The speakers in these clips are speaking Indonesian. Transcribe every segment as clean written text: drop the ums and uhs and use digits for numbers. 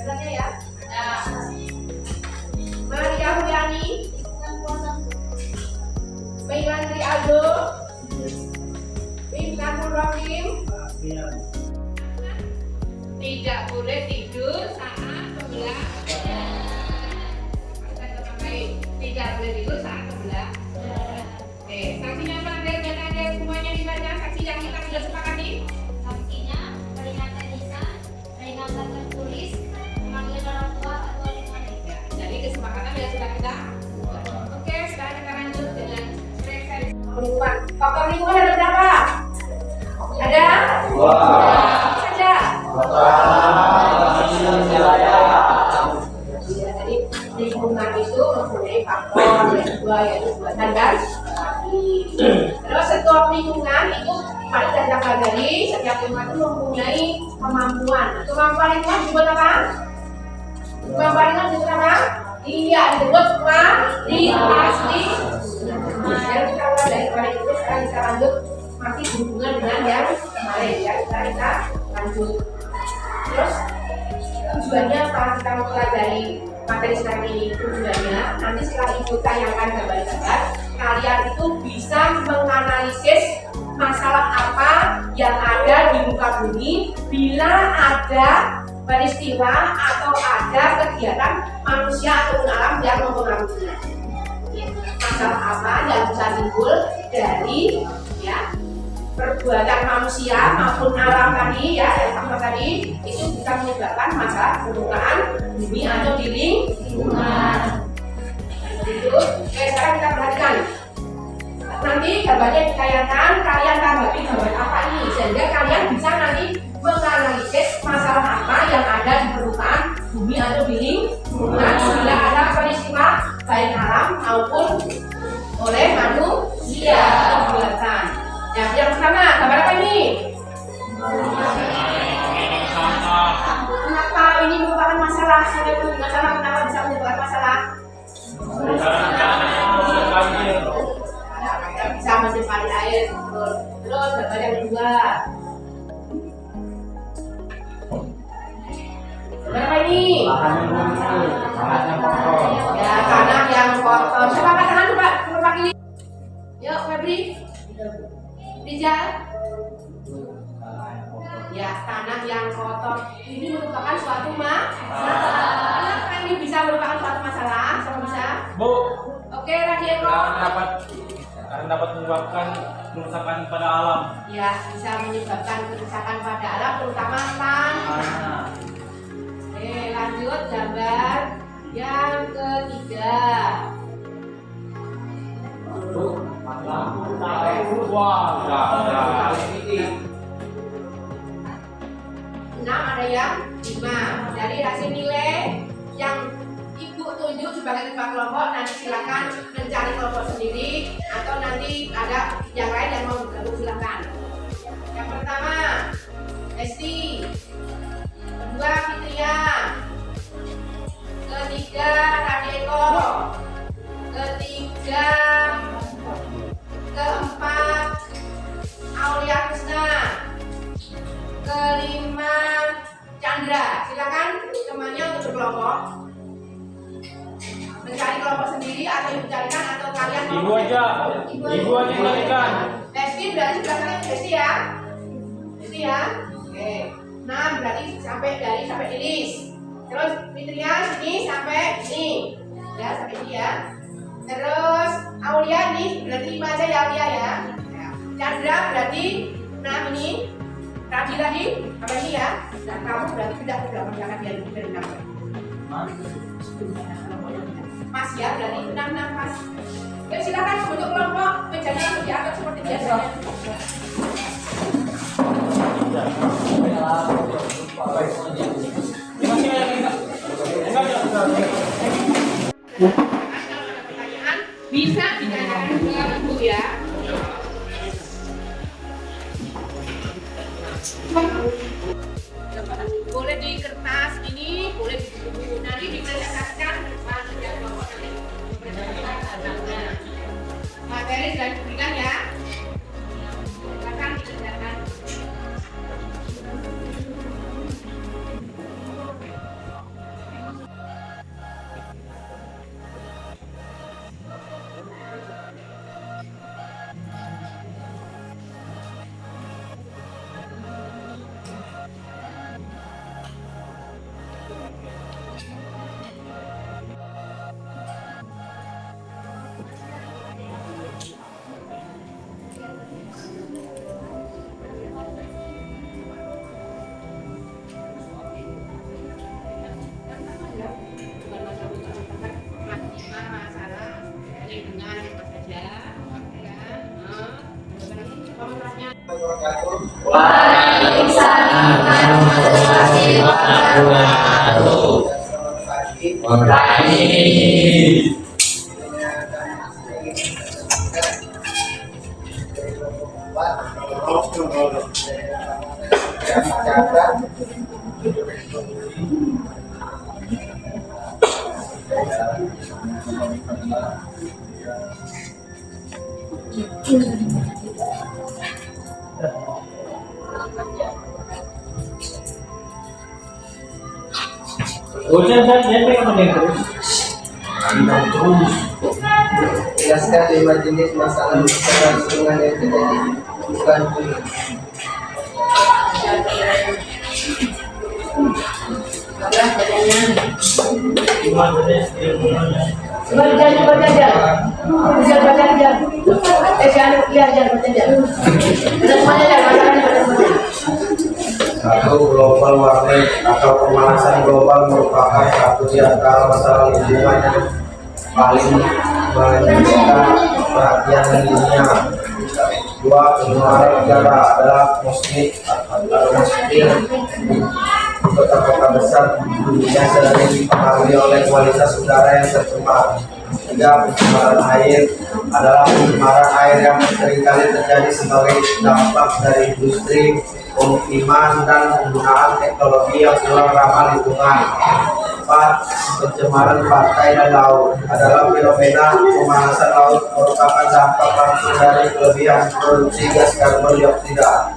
Belajarnya ya. Maria Huyani, Meilani Aldo, Imkanul Rahim. Tidak boleh tidur saat sebelah. Tidak boleh tidur saat sebelah. Oke, sanksinya apa? Ada semuanya dibaca. Sanksi yang kita sudah sepakati. Sanksinya peringatan lisan, peringatan tertulis, memanggil orang tua atau lingkungan. Ya, jadi kesepakatan ya sudah kita. Oke, sekarang kita lanjut dengan referensi lingkungan. Faktor lingkungan ada berapa? Ada? Ada. Jadi lingkungan itu mempunyai faktor yang dua, yaitu buatan dan bagi. Terus setiap lingkungan itu pada kita pelajari, setiap lingkungan itu mempunyai kemampuan. Kemampuan lingkungan disebut apa? Kemampuan lingkungan disebut apa? Iya, disebut kualifikasi. Yang kita mulai dari kemarin itu, sekarang kita lanjut masih berhubungan dengan yang kemarin ya. Kita lanjut. Terus tujuannya setelah kita mempelajari materi sekarang ini, tujuannya nanti setelah ibu tayangkan gambar-gambar, kalian itu bisa menganalisis masalah apa yang ada di muka bumi bila ada peristiwa atau ada kegiatan manusia ataupun alam yang mempengaruhinya. Masalah apa yang bisa timbul dari ya perbuatan manusia maupun alam tadi ya yang sama tadi itu bisa menyebabkan masalah permukaan bumi atau di lingkungan. Itu. Oke, sekarang kita perhatikan. Nanti gambarnya ditayangkan, kalian tanggapi gambar apa ini sehingga kalian bisa nanti menganalisis masalah apa yang ada di permukaan bumi atau di lingkungan bila ada peristiwa baik alam maupun oleh manusia buatan. Ya, yang pertama, gambar apa ini? Kenapa ini merupakan masalah? Masalah kenapa bisa menyebabkan masalah? Bisa menyimpan air. Terus gambar yang kedua. Gambar apa ini? Ya, tanah yang kotor. Siapa angkat tangan coba? Coba ini. Yuk, Febri. Rizal. Ya, tanah yang kotor ini merupakan suatu masalah. Kenapa ini bisa merupakan suatu masalah? Sama bisa? Bu. Oke, Radieko. Karena dapat menyebabkan kerusakan pada alam. Ya, bisa menyebabkan kerusakan pada alam, terutama tanah. Oke, lanjut gambar yang ketiga. Wah, Enam ada yang 5. Dari hasil nilai yang ibu tunjuk sebagai ketua kelompok, nanti silakan mencari kelompok sendiri atau nanti ada yang lain yang mau bergabung silakan. Yang pertama Esti, kedua Fitria, ketiga Radieko, ketiga keempat Aulia Krishna, kelima Chandra. Silakan temannya untuk berkelompok mencari kelompok sendiri atau ibu carikan atau kalian ibu aja yang carikan. Esti berarti belakangnya Esti ya. Esti ya. Oke. 6 berarti sampai Ilis. Terus Fitria sini sampai sini. Ya, sampai sini ya. Terus Aulia nih berarti 5 aja ya Aulia ya. Chandra berarti 6 ini. Tadi apa ini ya? Dan kamu berarti tidak ke belakang, jangan biar dari kamu. Mas ya, berarti 6 pas. Oke, silakan untuk kelompok menjadi diatur seperti biasa. Kalau ada pertanyaan bisa ditanyakan ke ibu ya. Boleh di kertas ini, boleh di buku. Nanti dipresentasikan materi sudah diberikan ya. Silakan dikerjakan. Waalaikumsalam warahmatullahi wabarakatuh. Hujan dan yang mendengar. Jelaskan 5 jenis masalah keberlangsungan yang terjadi di bulan Juli. Satu, global warming atau pemanasan global merupakan satu di antara masalah lingkungan yang paling menyita perhatian dunia. Dua, pencemaran udara adalah atmosfer kota-kota besar yang sering dipengaruhi oleh kualitas udara yang tercemar. Tiga, pencemaran air adalah pencemaran air yang seringkali terjadi sebagai dampak dari industri, pemukiman, dan penggunaan teknologi yang kurang ramah lingkungan. 4. Pencemaran pantai dan laut adalah fenomena pemanasan laut merupakan dampak langsung dari kelebihan produksi gas karbon dioksida.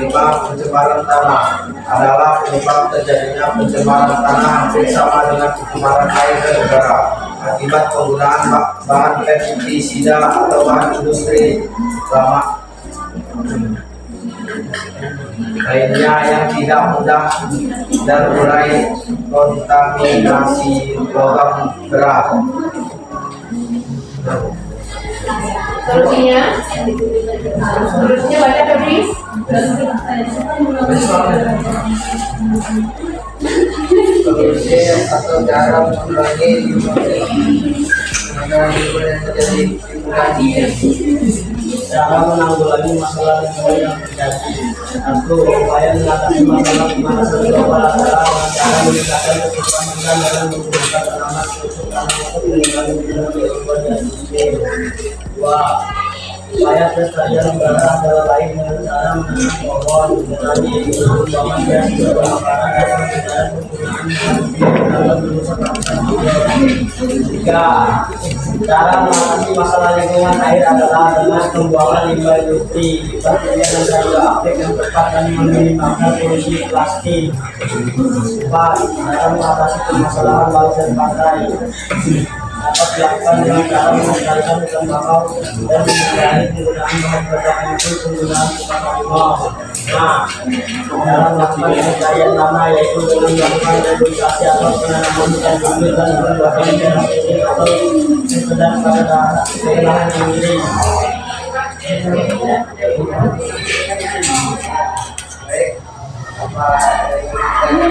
5. Pencemaran tanah adalah penyebab terjadinya pencemaran tanah hampir sama dengan pencemaran air dan udara akibat penggunaan bahan pestisida atau bahan industri lama lainnya yang tidak mudah terurai kontaminasi logam berat. Terusnya baca Febri. Solusi atau cara mengurangi lingkungan yang terjadi di bulan ini. Cara menanggulangi masalah lingkungan yang terjadi. Satu, upaya mengatasi masalah pemanasan global adalah cara meningkatkan kebutuhan dalam menggunakan tanaman untuk meningkatkan lingkungan yang terjadi. Dua, upaya pelestarian udara adalah lain dengan cara menanam pohon, mengurangi pembuangan gas berbahan dan penggunaan dalam merusak lapisan ozon. Tiga, cara mengatasi masalah lingkungan air adalah dengan pembuangan limbah industri, bakteri dan radioaktif yang tepat dan meminimalkan polusi plastik. Empat, cara mengatasi permasalahan laut dan pantai dapat dilakukan dengan cara mengendalikan ikan bakau dan mengurangi penggunaan bahan peledak itu penggunaan tukang harimau. Nah, cara melakukan pencarian tanah yaitu dengan melakukan rehabilitasi atau penanaman hutan bibit dan membuatkan daerah kecil atau sekedar pada daerah yang miring.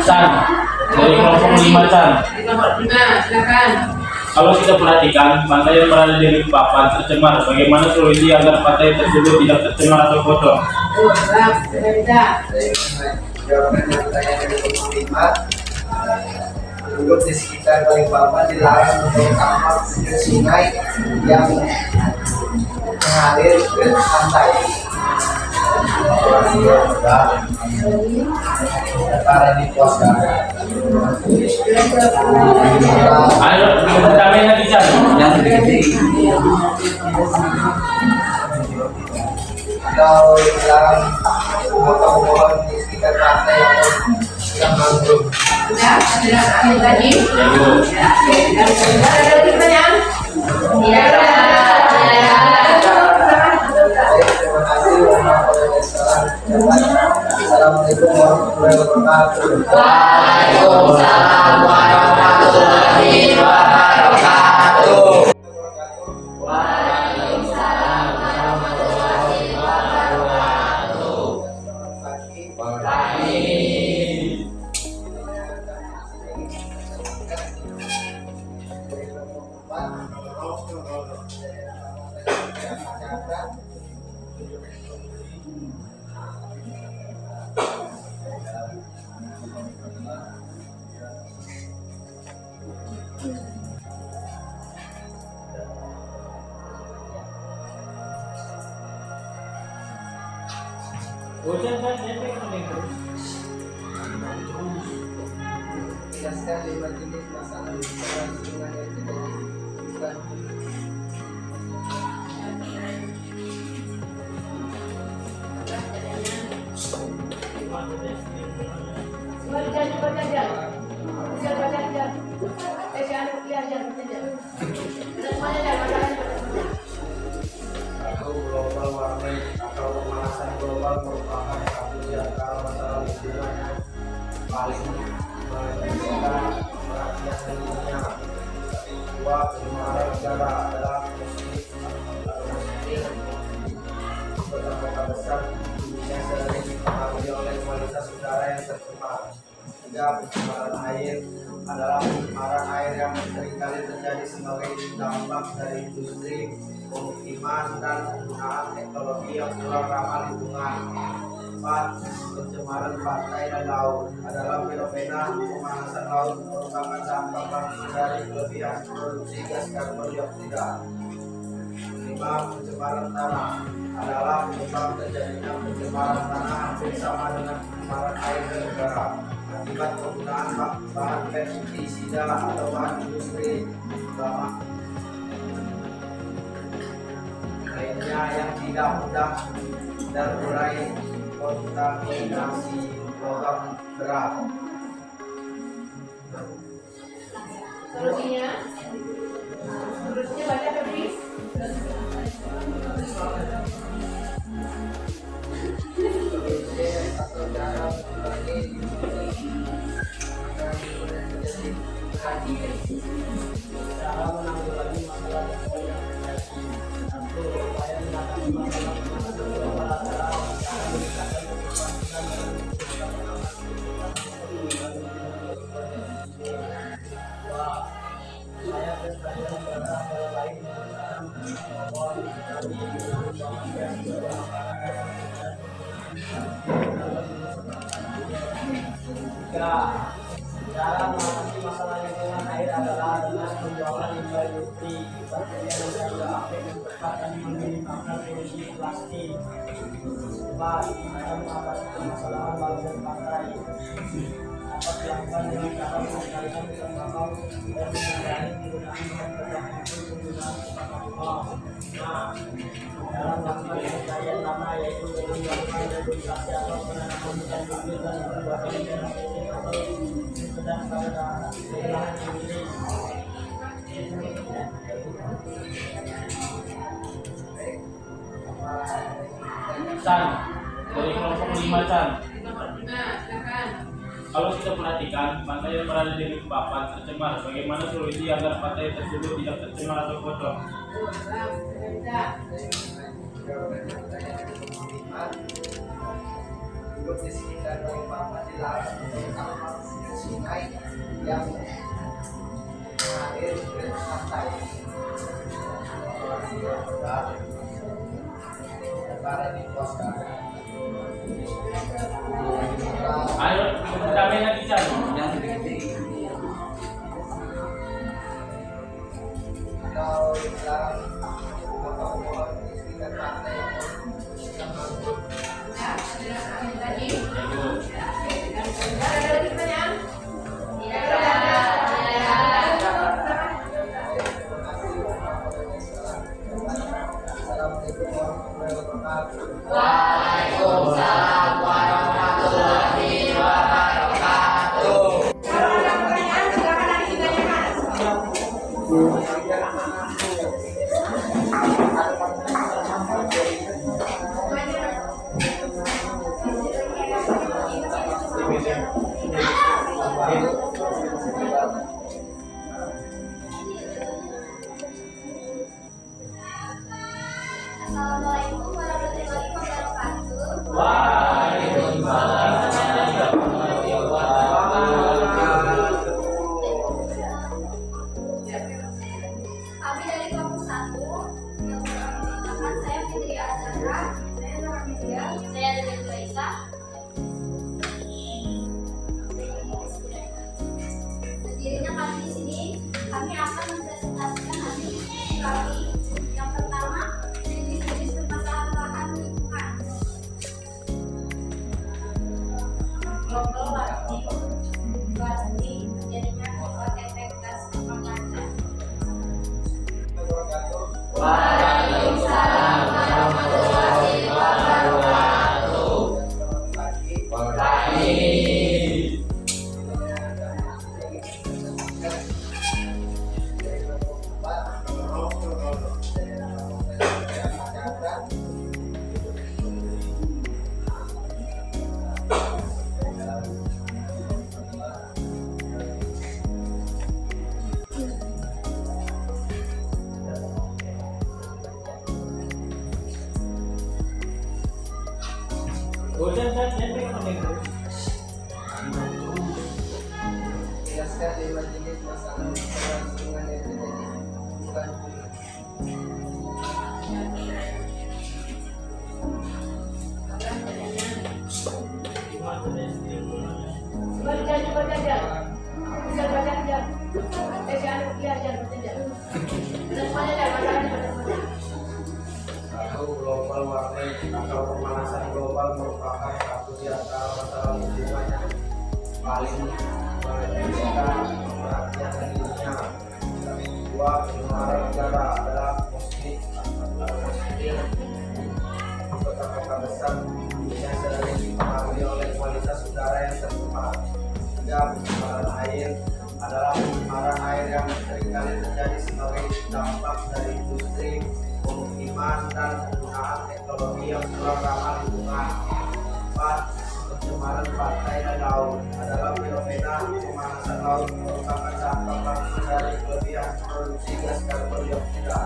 Chan, dari kelompok 5 Chan. Nomor 5, silakan. Kalau kita perhatikan, pantai yang berada di Balikpapan tercemar. Bagaimana solusi agar pantai tersebut tidak tercemar atau kotor? Jawaban yang ditanya dari 25, penduduk di sekitar Balikpapan dilarang membuang sampah ke sungai yang mengalir ke pantai. Karena dipuaskan. Ayo, kita tambahin lagi Chan. Yang sedikit atau dilarang memotong pohon di sekitar pantai yang mangrove. Sudah, sudah akhir tadi. Ya, ada lagi pertanyaan? Tidak ada. Terima kasih. Assalamualaikum warahmatullahi wabarakatuh. Waalaikumsalam warahmatullahi wabarakatuh. Waalaikumsalam warahmatullahi wabarakatuh. Jelaskan 5 jenis masalah lingkungan yang tidak bukan atau global warming atau pemanasan global merupakan satu di antara masalah lingkungan yang paling menyita perhatian dunia. Kedua, pencemaran udara adalah kota besar yang sering dipengaruhi oleh kualitas udara yang tercemar. Tiga, pencemaran air adalah pencemaran air yang seringkali terjadi sebagai dampak dari industri, pemukiman, dan penggunaan teknologi yang kurang ramah lingkungan. 4. Pencemaran pantai dan laut adalah fenomena pemanasan laut merupakan dampak langsung dari kelebihan produksi gas karbon dioksida. 5. Pencemaran tanah adalah penyebab terjadinya pencemaran tanah hampir sama dengan pencemaran air dan udara akibat penggunaan bahan pestisida atau bahan industri lainnya yang tidak mudah terurai kontaminasi logam berat. Solusinya baca Febri. Atau cara mengurangi Cara menanggulangi masalah lingkungan yang terjadi. Satu, upaya mengatasi masalah pemanasan global adalah cara meningkatkan kebutuhan dan dua, upaya pelestarian udara antara lain menggunakan pohon, tani, pengembangan gas, tiga, cara mengatasi masalah lingkungan air adalah dengan membuangkan limbah industri, bakteri yang jaga api yang tepat dan meminimalkan polusi plastik. 4. Cara mengatasi permasalahan laut dan pantai dapat dilakukan dengan cara melestarikan ikan bakau dan mengurangi penggunaan bahan bakar untuk penggunaan bakar rumah. Nah, cara melakukan pelestarian tanah yaitu dengan melakukan rehabilitasi atau penanaman hutan bibit dan pembuatan daerah kecil atau sedang pada lahan sendiri. Chan, dari kelompok 5 Chan. Nomor 5, silakan. Kalau kita perhatikan, pantai yang berada di Balikpapan tercemar. Bagaimana solusi agar pantai tersebut tidak tercemar atau kotor? Duduk di sekitar Balikpapan dilarang untuk sungai yang mengalir ke pantai. Negara di kuasa. Ayo, kami lagi Chan. Kalau dilarang potong-potong di sekitar pantai yang mampu. Ya, ada lagi. Yaitu, Ada lagi pertanyaan? Tidak Tidak ada. Assalamualaikum warahmatullahi wabarakatuh. Waalaikumsalam warahmatullahi wabarakatuh. Kalau ada pertanyaan, silakan nanti ditanyakan. Assalamualaikum warahmatullahi wabarakatuh. Kami dari kelompok 1 yang pertama saya Fitri Azhara, saya Nora Media, Jelaskan 5 jenis masalah lingkungan yang terjadi di bulan Juli. Satu, global warming atau pemanasan global merupakan satu di antara masalah lingkungan yang paling menyebabkan perhatian dunia. Dua, pencemaran udara adalah positif kota-kota besar yang sering dipengaruhi oleh kualitas udara yang tercemar. Tiga, pencemaran air adalah pencemaran air yang seringkali terjadi sebagai dampak dari industri, pemukiman, dan penggunaan teknologi yang kurang ramah lingkungan. Empat, pencemaran pantai dan laut adalah fenomena pemanasan laut merupakan dampak langsung dari kelebihan produksi gas karbon dioksida.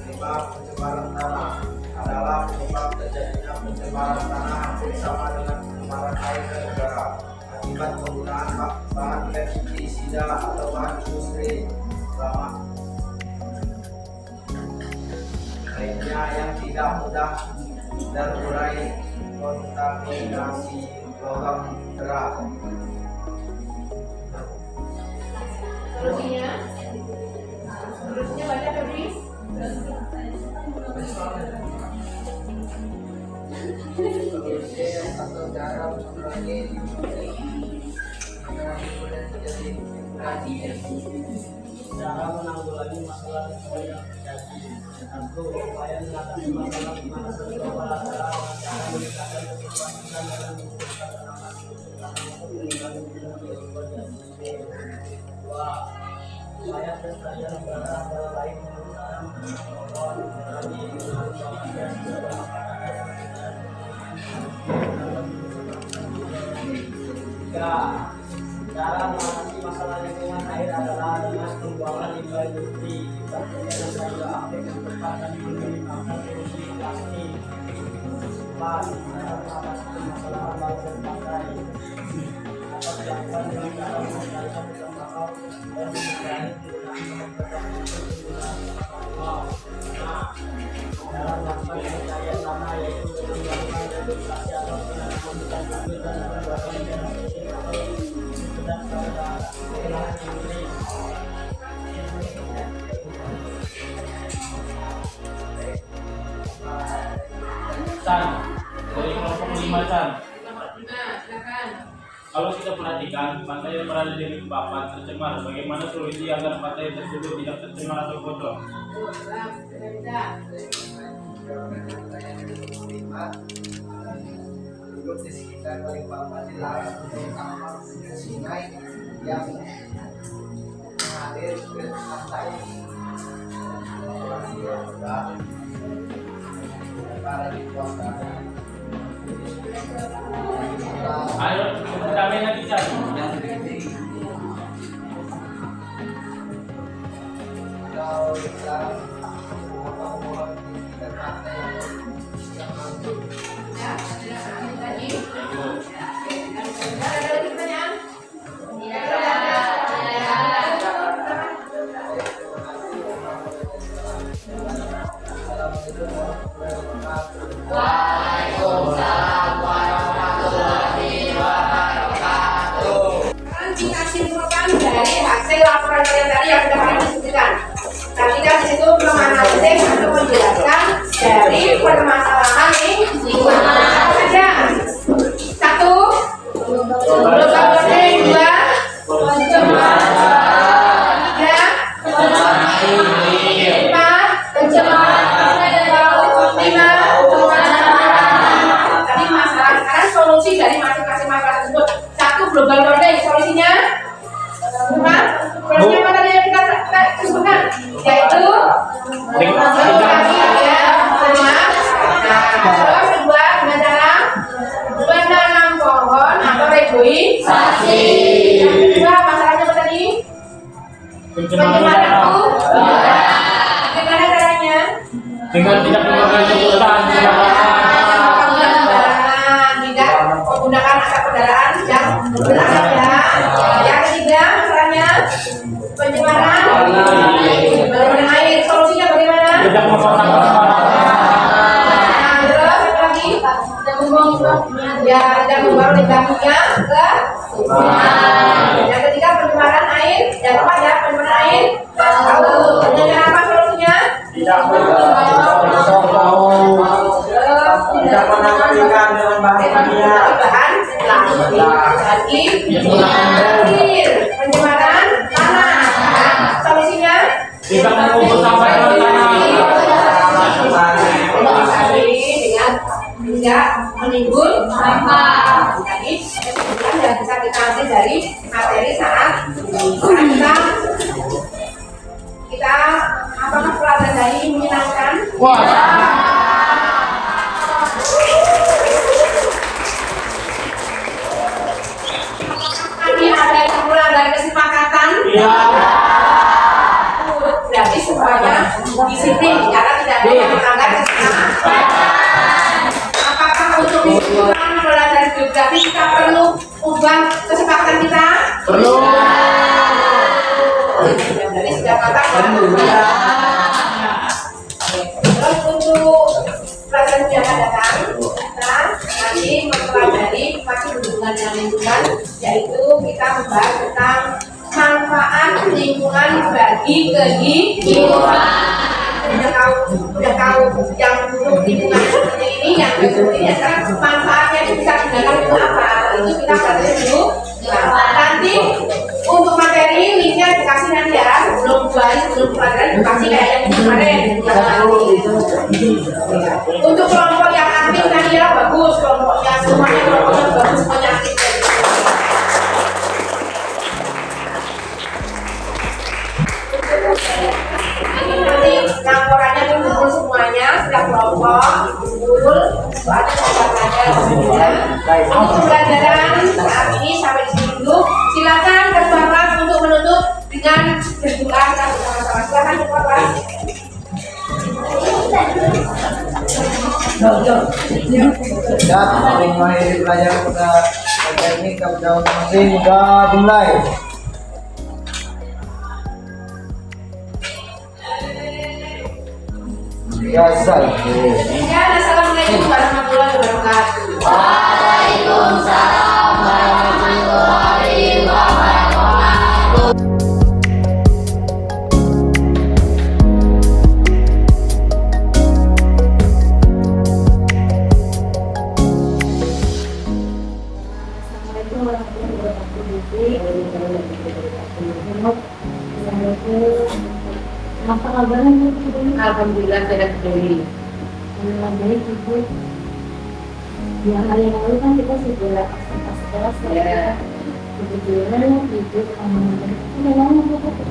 Lima, pencemaran tanah adalah penyebab terjadinya pencemaran tanah hampir sama dengan pencemaran air dan udara akibat penggunaan bahan pestisida atau bahan industri lama lainnya yang tidak mudah terurai, kontaminasi logam berat. Terusnya baca Febri. Atau cara mengurangi Cara menanggulangi masalah lingkungan yang terjadi. Satu, upaya mengatasi masalah pemanasan global adalah cara meningkatkan kebutuhan ikan dalam mengumpulkan tanaman Dua, upaya pelestarian udara antara lain menggunakan pohon, mengurangi penggunaan bahan gas Tiga, cara mengatasi masalah lingkungan air adalah dengan pembuangan limbah industri. Kemudian juga aktif tempat dan menggunakan solusi plastik. Empat, cara mengatasi masalah laut dan pantai dapat dilakukan dengan cara melestarikan hutan bakau dan mengurangi penggunaan bakau. Cara melakukan pencarian tanah yaitu dengan melakukan rehabilitasi atau penanaman hutan kecil dan pembuatan daerah kecil atau dan pada daerah industri. San, dari kelompok 5 San. Silakan. Kalau kita perhatikan, pantai yang berada di papan tercemar, bagaimana solusi agar pantai tersebut tidak tercemar atau kotor? Duduk di sekitar Balikpapan dilarang untuk kapal sungai yang mengalir ke pantai. Para dikuasai. Ayo, kami lagi San. Kalau kita mohon dan pantai yang mampu. Ya, ada tadi. Ada lagi pertanyaan? Tidak ada. Waalaikumsalam warahmatullahi wabarakatuh. Sekarang kita simpulkan dari hasil laporan kalian tadi yang sudah kami diskusikan. Tadi kan di situ menganalisis atau menjelaskan dari permasalahan lingkungan apa saja. Satu, global warming. Dua, pencemaran. Tiga, empat, pencemaran laut. Lima, tadi masalah. Sekarang solusi dari masing-masing masalah tersebut. Satu, global warming. Solusinya apa? Solusinya apa tadi yang kita sebutkan? Yaitu terus kedua dengan cara menanam pohon atau reboisasi. Yang kedua masalahnya apa tadi? Pencemaran udara. Gimana caranya? Dengan tidak menggunakan hutan sembarangan. dan membawa lidahnya ke sungai. Yang ketiga pencemaran air. Yang keempat ya pencemaran air laut. Dengan apa solusinya? Tidak menakutkan dengan bahan kimia. Bahan plastik. Air. Pencemaran tanah. Solusinya? Tidak mengumpul sampah di tanah. Dengan tidak menimbun sampah. Jadi kesimpulan yang bisa kita ambil dari materi saat kita apakah pelajaran hari ini menyenangkan? Ini ada kesimpulan dari kesepakatan? Berarti semuanya disiplin karena tidak ada yang melanggar kesepakatan. Apakah untuk kesimpulan pelajaran geografi kita perlu ubah kesepakatan kita? Perlu. Ya, berarti sudah katakan. Terus untuk pelajaran yang akan datang, kita nanti mempelajari masih hubungan dengan lingkungan, yaitu kita membahas tentang manfaat lingkungan bagi kehidupan. Udah tahu yang buruk lingkungan seperti ini, yang baik seperti ini, sekarang manfaatnya itu bisa digunakan untuk apa? Itu kita pelajari dulu. Nah, nanti untuk materi linknya dikasih nanti ya, sebelum pelajaran dikasih kayak yang kemarin. Untuk kelompok yang aktif tadi ya bagus, kelompoknya semuanya kelompoknya bagus, semuanya aktif. Nanti laporannya kumpul semuanya, setiap kelompok kumpul, soalnya pembelajaran. Untuk pelajaran saat ini sampai di sini dulu. Silakan ketua kelas untuk menutup dengan berdoa kita bersama-sama. Silakan ketua kelas. Dan mulai pelajaran kita ini kita sudah dimulai. Biasa. Ya, assalamualaikum warahmatullahi wabarakatuh. Waalaikumsalam warahmatullahi wabarakatuh. Assalamualaikum warahmatullahi wabarakatuh. Apa kabarnya Bu? Alhamdulillah sehat kembali. Alhamdulillah baik Ibu. Ya hari yang lalu kan kita sudah presentasi kelas ya. Kebetulan Ibu memang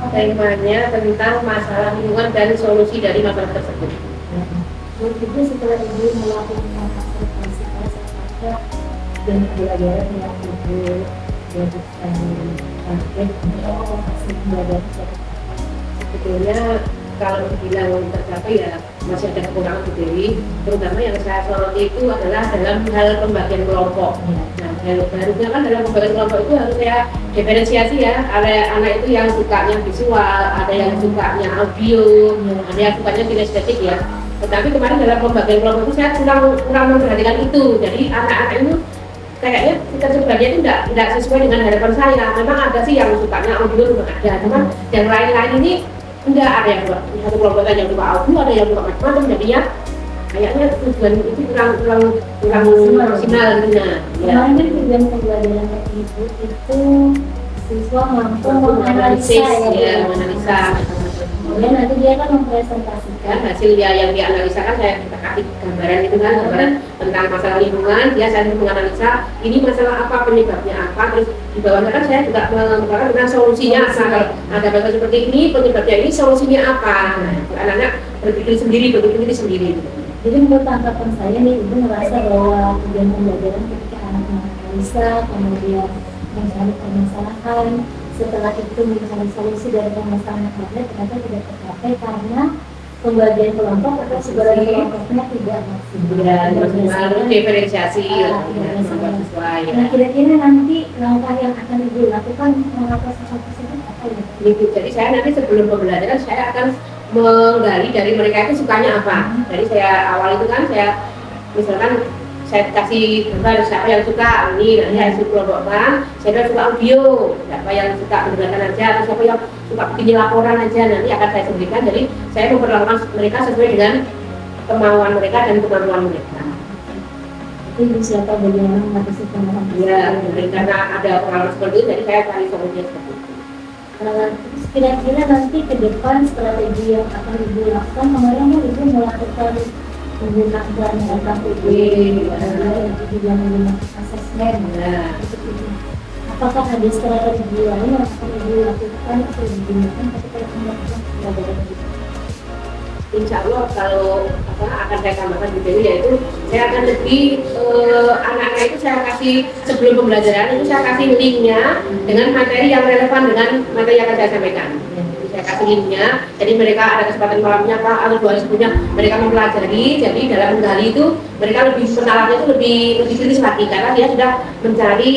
Temanya tentang masalah lingkungan dan solusi dari masalah tersebut. Ibu setelah Ibu melakukan presentasi kelas apakah dan pelajaran yang Ibu dapatkan praktek atau hasil pembelajaran Sebetulnya kalau dibilang tercapai ya masih ada kekurangan Bu Dewi, terutama yang saya soroti itu adalah dalam hal pembagian kelompok. Nah, harusnya kan dalam pembagian kelompok itu harus saya diferensiasi ya. Ada anak itu yang sukanya visual, ada yang sukanya audio, ada yang sukanya kinestetik ya. Tetapi kemarin dalam pembagian kelompok itu saya kurang memperhatikan itu. Jadi anak-anak itu kayaknya kita sebenarnya itu tidak sesuai dengan harapan saya. Memang ada sih yang sukanya audio, memang ada, cuman yang lain-lain ini enggak, ada yang satu kelompok yang suka audio, ada yang suka macam-macam, jadinya kayaknya tujuan itu kurang maksimal gitu. Kemarin kan tujuan pembelajaran Ibu itu siswa mampu menganalisa ya, menganalisa. Kemudian nanti dia kan mempresentasikan Hasil yang dianalisa kan saya kita kasih gambaran itu kan, gambaran tentang masalah lingkungan, dia saya menganalisa ini masalah apa, penyebabnya apa, terus di bawahnya kan saya juga mengatakan tentang solusinya. Nah, kalau ada masalah seperti ini, penyebabnya ini, solusinya apa. Nah, anak-anak berpikir sendiri. Jadi menurut tanggapan saya nih, Ibu merasa bahwa tujuan pembelajaran ketika anak menganalisa, kemudian mencari permasalahan, setelah itu mencari solusi dari permasalahan yang ada, ternyata tidak tercapai karena pembagian kelompok atau sebagian kelompoknya tidak maksimal. Diferensiasi sesuai. Nah, kira-kira nanti langkah yang akan Ibu lakukan mengatasi sesuatu tersebut apa ya? Jadi saya nanti sebelum pembelajaran saya akan menggali dari mereka itu sukanya apa. Jadi saya awal itu kan saya misalkan saya kasih gambar siapa yang suka ini, nanti saya suruh kelompokkan, siapa yang suka audio, siapa yang suka mendengarkan aja, atau siapa yang suka bikin laporan aja, nanti akan saya berikan. Jadi saya memperlakukan mereka sesuai dengan kemauan mereka dan kemampuan mereka. Itu siapa bagaimana mengatasi kemauan? Ya, karena ada pengalaman seperti itu, jadi saya cari solusinya seperti itu. Kira-kira nanti ke depan strategi yang akan Ibu lakukan, kemarin kan Ibu melakukan menggunakan KPB, yang juga menggunakan asesmen. Apakah ada strategi lain yang akan Ibu lakukan atau digunakan ketika melakukan pembelajaran itu? Insya Allah kalau akan saya tambahkan juga yaitu saya akan lebih anak-anak itu saya kasih sebelum pembelajaran itu saya kasih linknya dengan materi yang relevan dengan materi yang akan saya sampaikan. Saya kasih linknya, jadi mereka ada kesempatan malamnya atau 2 hari sebelumnya mereka mempelajari. Jadi dalam menggali itu mereka lebih menalarnya itu lebih kritis lagi karena dia sudah mencari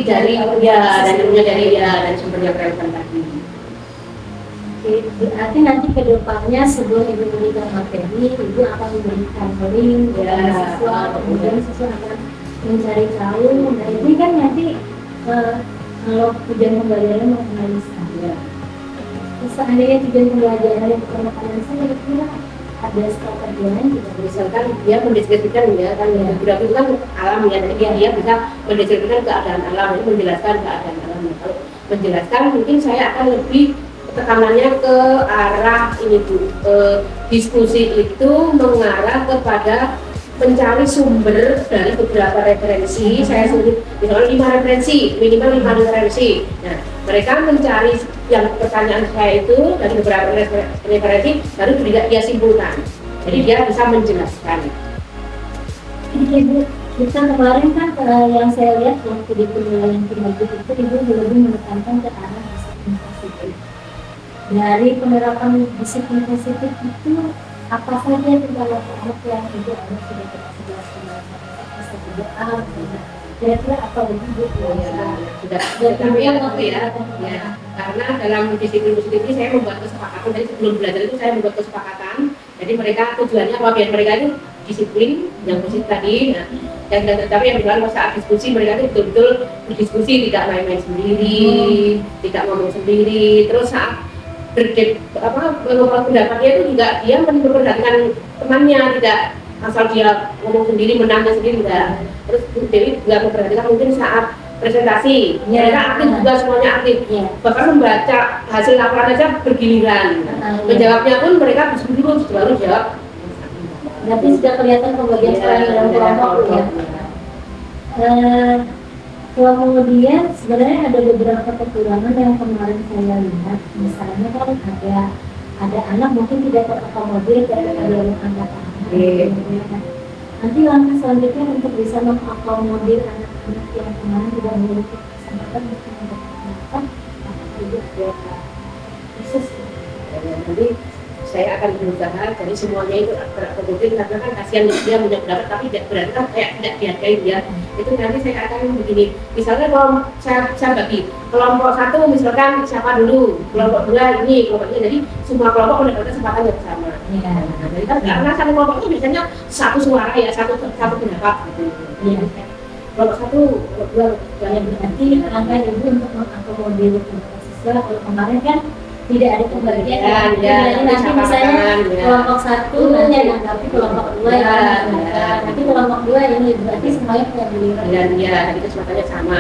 dari dari sumber yang relevan tadi. Berarti nanti ke depannya sebelum Ibu memberikan materi, Ibu akan memberikan link dan siswa, kemudian siswa akan mencari tahu. Nah ini kan nanti kalau tujuan pembelajaran menganalisa. Seandainya tujuan pembelajaran yang bukan menganalisa, kira-kira ada strategi lain tidak? Misalkan dia mendeskripsikan ya kan geografi itu kan alam ya, jadi dia bisa mendeskripsikan keadaan alam, itu menjelaskan keadaan alam. Kalau menjelaskan mungkin saya akan lebih tekanannya ke arah ini Bu, diskusi itu mengarah kepada mencari sumber dari beberapa referensi. Saya sulit misalnya 5 referensi, minimal 5 referensi. Nah, mereka mencari yang pertanyaan saya itu dari beberapa referensi, baru dia simpulkan. Jadi dia bisa menjelaskan. Ibu, kita kemarin kan yang saya lihat waktu di penilaian kinerja itu Ibu lebih menekankan ke arah disiplin positif. Dari penerapan disiplin positif itu apa saja tindakan yang Ibu harus sudah kita jelaskan bisa berdoa, kira-kira apa begitu sudah yang ya. Karena dalam disiplin positif ini saya membuat kesepakatan dari sebelum belajar itu saya membuat kesepakatan. Jadi mereka tujuannya apa biar mereka itu disiplin yang positif tadi. Nah, dan tetapi yang bilang saat diskusi mereka itu betul-betul berdiskusi, tidak main-main sendiri, tidak ngomong sendiri. Terus saat mengungkapkan pendapatnya itu juga dia memperhatikan temannya, tidak asal dia ngomong sendiri, menangnya sendiri tidak. Terus Dewi juga memperhatikan mungkin saat presentasi, mereka aktif juga, semuanya aktif. Bahkan membaca hasil laporan aja bergiliran. Menjawabnya pun mereka dulu baru jawab. Berarti sudah kelihatan pembagian peran dalam kelompok ya. Kemudian sebenarnya ada beberapa kekurangan yang kemarin saya lihat. Misalnya kan ada anak mungkin tidak terakomodir dari anak anak. Nanti langkah selanjutnya untuk bisa mengakomodir anak-anak yang kemarin tidak memiliki kesempatan untuk mendapatkan apakah ada khusus. Jadi saya akan berusaha jadi semuanya itu terakomodir karena kan kasihan dia punya pendapat tapi berarti kan kayak tidak dihargai dia. Itu nanti saya akan begini, misalnya kalau saya bagi kelompok 1 misalkan siapa dulu, kelompok 2 ini, kelompok 3, jadi semua kelompok mendapatkan kesempatan yang sama. Jadi kan karena satu kelompok itu biasanya satu suara ya, satu pendapat gitu. Kelompok 1, kelompok 2 yang berarti langkah Ibu untuk mengakomodir siswa. Kalau kemarin kan tidak ada pembagian, nanti misalnya kelompok 1 nanti yang menanggapi kelompok 2 nanti kelompok 2 ini berarti semuanya punya giliran. Dan ya, jadi kesempatannya sama.